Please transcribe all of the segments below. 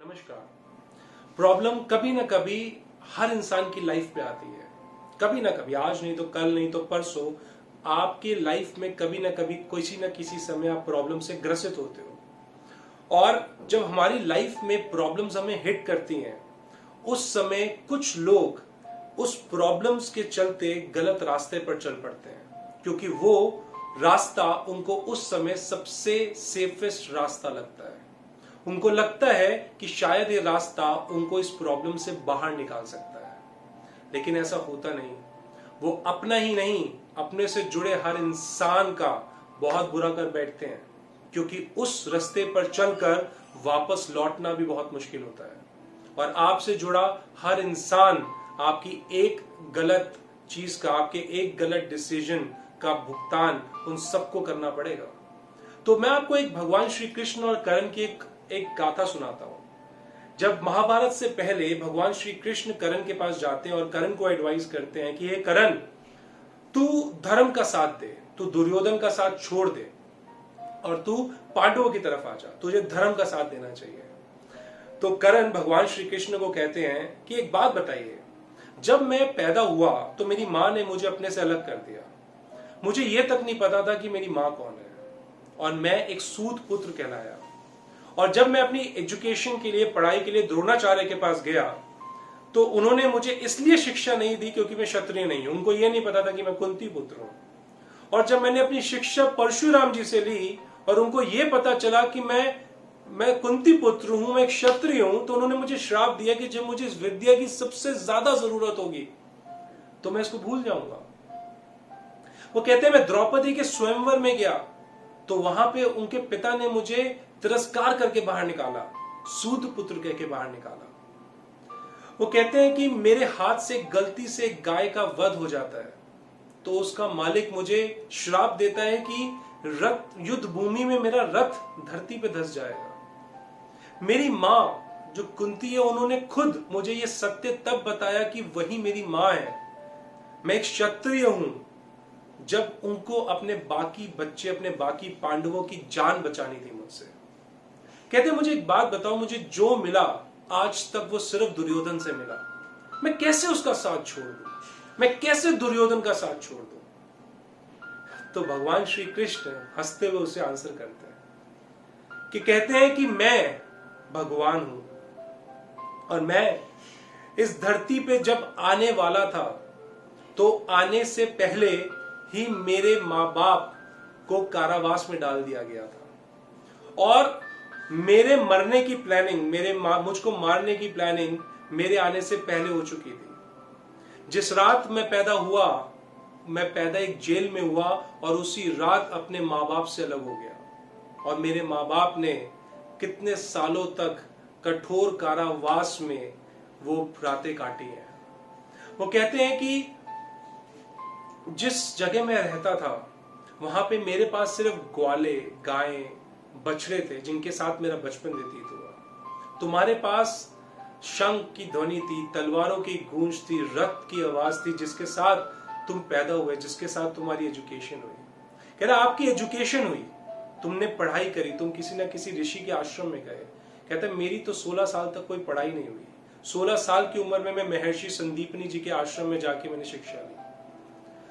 नमस्कार। प्रॉब्लम कभी ना कभी हर इंसान की लाइफ पे आती है। कभी ना कभी, आज नहीं तो कल, नहीं तो परसों, आपके लाइफ में कभी ना कभी किसी ना किसी समय आप प्रॉब्लम से ग्रसित होते हो। और जब हमारी लाइफ में प्रॉब्लम्स हमें हिट करती हैं, उस समय कुछ लोग उस प्रॉब्लम्स के चलते गलत रास्ते पर चल पड़ते हैं, क्योंकि वो रास्ता उनको उस समय सबसे सेफेस्ट रास्ता लगता है। उनको लगता है कि शायद ये रास्ता उनको इस प्रॉब्लम से बाहर निकाल सकता है, लेकिन ऐसा होता नहीं। वो अपना ही नहीं, अपने से जुड़े हर इंसान का बहुत बुरा कर बैठते हैं, क्योंकि उस रास्ते पर चलकर वापस लौटना भी बहुत मुश्किल होता है। और आपसे जुड़ा हर इंसान आपकी एक गलत चीज का, आपके एक गलत डिसीजन का भुगतान उन सबको करना पड़ेगा। तो मैं आपको एक भगवान श्री कृष्ण और कर्ण की एक गाथा सुनाता हूं। जब महाभारत से पहले भगवान श्री कृष्ण कर्ण के पास जाते हैं और कर्ण को एडवाइस करते हैं कि हे कर्ण, तू धर्म का साथ दे, तू दुर्योधन का साथ छोड़ दे और तू पांडवों की तरफ आ जा, तुझे धर्म का साथ देना चाहिए। तो कर्ण भगवान श्री कृष्ण को कहते हैं कि एक बात बताइए, जब मैं पैदा हुआ तो मेरी मां ने मुझे अपने से अलग कर दिया। मुझे यह तक नहीं पता था कि मेरी मां कौन है, और मैं एक सूत पुत्र कहलाया। और जब मैं अपनी एजुकेशन के लिए, पढ़ाई के लिए द्रोणाचार्य के पास गया, तो उन्होंने मुझे इसलिए शिक्षा नहीं दी क्योंकि मैं क्षत्रिय नहीं हूं। उनको यह नहीं पता था कि मैं कुंती पुत्र हूं। और जब मैंने अपनी शिक्षा परशुराम जी से ली और उनको यह पता चला कि मैं कुंती पुत्र हूं, मैं क्षत्रिय हूं, तो उन्होंने मुझे श्राप दिया कि जब मुझे इस विद्या की सबसे ज्यादा जरूरत होगी तो मैं इसको भूल जाऊंगा। वो कहते हैं मैं द्रौपदी के स्वयंवर में गया तो वहां पे उनके पिता ने मुझे तिरस्कार करके बाहर निकाला, सूत पुत्र कह के बाहर निकाला। वो कहते हैं कि मेरे हाथ से गलती से गाय का वध हो जाता है तो उसका मालिक मुझे श्राप देता है कि रथ, युद्ध भूमि में मेरा रथ धरती पे धंस जाएगा। मेरी मां जो कुंती है, उन्होंने खुद मुझे यह सत्य तब बताया कि वही मेरी मां है, मैं एक क्षत्रिय हूं, जब उनको अपने बाकी बच्चे, अपने बाकी पांडवों की जान बचानी थी मुझसे। कहते मुझे एक बात बताओ, मुझे जो मिला आज तक वो सिर्फ दुर्योधन से मिला, मैं कैसे उसका साथ छोड़ दूं, मैं कैसे दुर्योधन का साथ छोड़ दूं? तो भगवान श्री कृष्ण हंसते हुए उसे आंसर करते हैं कि कहते हैं कि मैं भगवान हूं और मैं इस धरती पे जब आने वाला था तो आने से पहले ही मेरे मां बाप को कारावास में डाल दिया गया था, और मेरे मरने की प्लानिंग, मुझको मारने की प्लानिंग मेरे आने से पहले हो चुकी थी। जिस रात मैं पैदा हुआ, मैं पैदा एक जेल में हुआ और उसी रात अपने माँ बाप से अलग हो गया। और मेरे माँ बाप ने कितने सालों तक कठोर कारावास में वो रातें काटी हैं। वो कहते हैं कि जिस जगह मैं रहता था वहां पे मेरे पास सिर्फ ग्वाले, गायें, बछड़े थे जिनके साथ मेरा बचपन व्यतीत हुआ। तुम्हारे पास शंख की ध्वनि थी, तलवारों की गूंज थी, रक्त की आवाज थी, जिसके साथ तुम पैदा हुए, जिसके साथ तुम्हारी एजुकेशन हुई। कह रहा आपकी एजुकेशन हुई, तुमने पढ़ाई करी, तुम किसी ना किसी ऋषि के आश्रम में गए। कहता मेरी तो 16 साल तक कोई पढ़ाई नहीं हुई। 16 साल की उम्र में मैं महर्षि संदीपनी जी के आश्रम में जाके मैंने शिक्षा ली।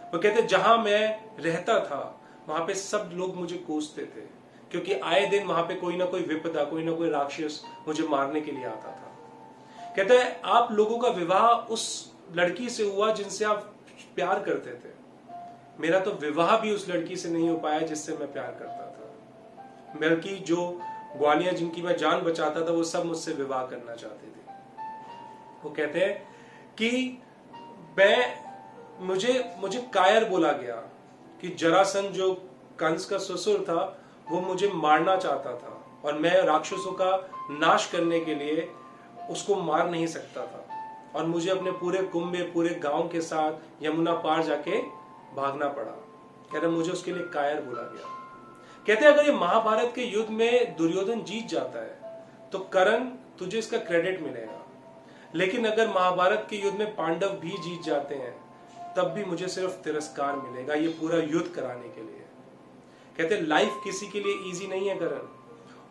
वो कहते जहां मैं रहता था वहां पे सब लोग मुझे कोसते थे, क्योंकि आए दिन वहां पे कोई ना कोई विपदा, कोई ना कोई राक्षस मुझे मारने के लिए आता था। कहता है आप लोगों का विवाह उस लड़की से हुआ जिनसे आप प्यार करते थे, मेरा तो विवाह भी उस लड़की से नहीं हो पाया जिससे मैं प्यार करता था। बल्कि जो ग्वालियां जिनकी मैं जान बचाता था वो सब मुझसे विवाह करना चाहते थे। वो कहते हैं कि मुझे कायर बोला गया कि जरासंध जो कंस का ससुर था वो मुझे मारना चाहता था और मैं राक्षसों का नाश करने के लिए उसको मार नहीं सकता था, और मुझे अपने पूरे कुंभ में, पूरे गांव के साथ यमुना पार जाके भागना पड़ा। कह रहे मुझे उसके लिए कायर बोला गया। कहते अगर ये महाभारत के युद्ध में दुर्योधन जीत जाता है तो कर्ण तुझे इसका क्रेडिट मिलेगा, लेकिन अगर महाभारत के युद्ध में पांडव भी जीत जाते हैं तब भी मुझे सिर्फ तिरस्कार मिलेगा, ये पूरा युद्ध कराने के लिए। कहते लाइफ किसी के लिए इजी नहीं है करण,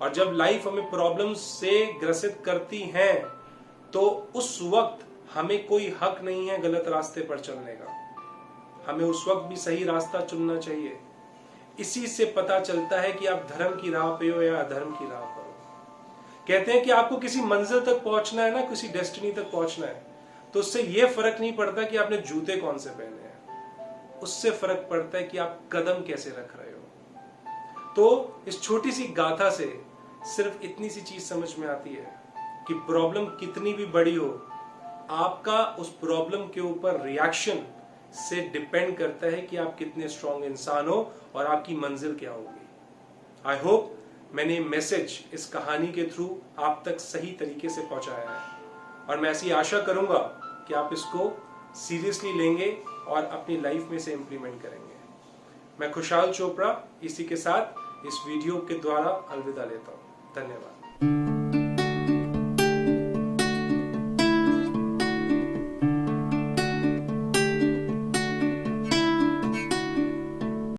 और जब लाइफ हमें प्रॉब्लम्स से ग्रसित करती हैं तो उस वक्त हमें कोई हक नहीं है गलत रास्ते पर चलने का। हमें उस वक्त भी सही रास्ता चुनना चाहिए। इसी से पता चलता है कि आप धर्म की राह पे हो या अधर्म की राह पर हो। कहते हैं कि आपको किसी मंजिल तक पहुंचना है ना, किसी डेस्टिनी तक पहुंचना है, तो उससे यह फर्क नहीं पड़ता कि आपने जूते कौन से पहने हैं, उससे फर्क पड़ता है कि आप कदम कैसे रख रहे हो। तो इस छोटी सी गाथा से सिर्फ इतनी सी चीज समझ में आती है कि प्रॉब्लम कितनी भी बड़ी हो, आपका उस प्रॉब्लम के ऊपर रिएक्शन से डिपेंड करता है कि आप कितने स्ट्रांग इंसान हो और आपकी मंजिल क्या होगी। आई होप मैंने मैसेज इस कहानी के थ्रू आप तक सही तरीके से पहुंचाया है और मैं ऐसी आशा करूंगा कि आप इसको सीरियसली लेंगे और अपनी लाइफ में से इंप्लीमेंट करेंगे। मैं खुशहाल चोपड़ा इसी के साथ इस वीडियो के द्वारा अलविदा लेता हूं। धन्यवाद।